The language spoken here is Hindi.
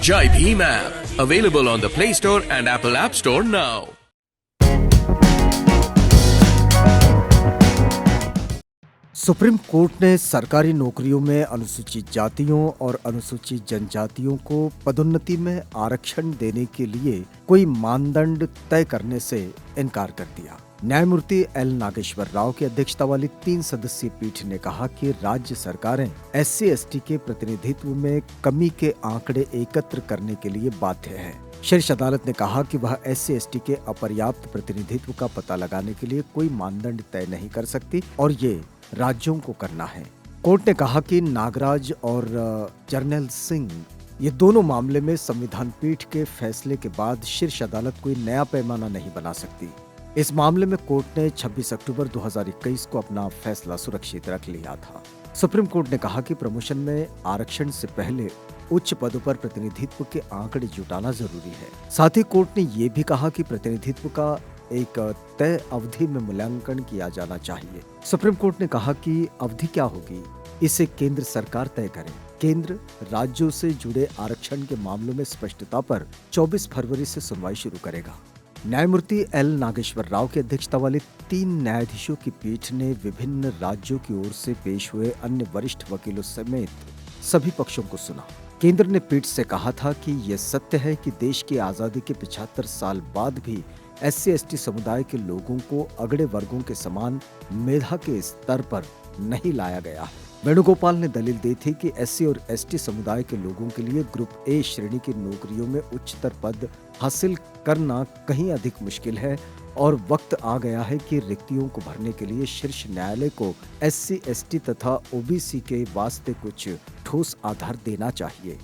Jai Bhim app, available on the Play Store and Apple App Store now. Supreme court ने सरकारी नौकरियों में अनुसूचित जातियों और अनुसूचित जनजातियों को पदोन्नति में आरक्षण देने के लिए कोई मानदंड तय करने से इनकार कर दिया। न्यायमूर्ति एल नागेश्वर राव की अध्यक्षता वाली 3 सदस्यीय पीठ ने कहा कि राज्य सरकारें SC/ST के प्रतिनिधित्व में कमी के आंकड़े एकत्र करने के लिए बाध्य है। शीर्ष अदालत ने कहा कि वह SC/ST के अपर्याप्त प्रतिनिधित्व का पता लगाने के लिए कोई मानदंड तय नहीं कर सकती और ये राज्यों को करना है। कोर्ट ने कहा कि नागराज और जर्नैल सिंह ये दोनों मामले में संविधान पीठ के फैसले के बाद शीर्ष अदालत कोई नया पैमाना नहीं बना सकती। इस मामले में कोर्ट ने 26 अक्टूबर 2021 को अपना फैसला सुरक्षित रख लिया था। सुप्रीम कोर्ट ने कहा कि प्रमोशन में आरक्षण से पहले उच्च पदों पर प्रतिनिधित्व के आंकड़े जुटाना जरूरी है। साथ ही कोर्ट ने ये भी कहा कि प्रतिनिधित्व का एक तय अवधि में मूल्यांकन किया जाना चाहिए। सुप्रीम कोर्ट ने कहा कि अवधि क्या होगी, इसे केंद्र सरकार तय करे। केंद्र राज्यों से जुड़े आरक्षण के मामलों में स्पष्टता पर 24 फरवरी से सुनवाई शुरू करेगा। न्यायमूर्ति एल नागेश्वर राव की अध्यक्षता वाली 3 न्यायाधीशों की पीठ ने विभिन्न राज्यों की ओर से पेश हुए अन्य वरिष्ठ वकीलों समेत सभी पक्षों को सुना। केंद्र ने पीठ से कहा था कि यह सत्य है कि देश की आजादी के 75 साल बाद भी SC/ST समुदाय के लोगों को अगड़े वर्गों के समान मेधा के स्तर पर नहीं लाया गया है। वेणुगोपाल ने दलील दी थी कि SC और ST समुदाय के लोगों के लिए ग्रुप A श्रेणी की नौकरियों में उच्चतर पद हासिल करना कहीं अधिक मुश्किल है और वक्त आ गया है कि रिक्तियों को भरने के लिए शीर्ष न्यायालय को SC/ST तथा OBC के वास्ते कुछ ठोस आधार देना चाहिए।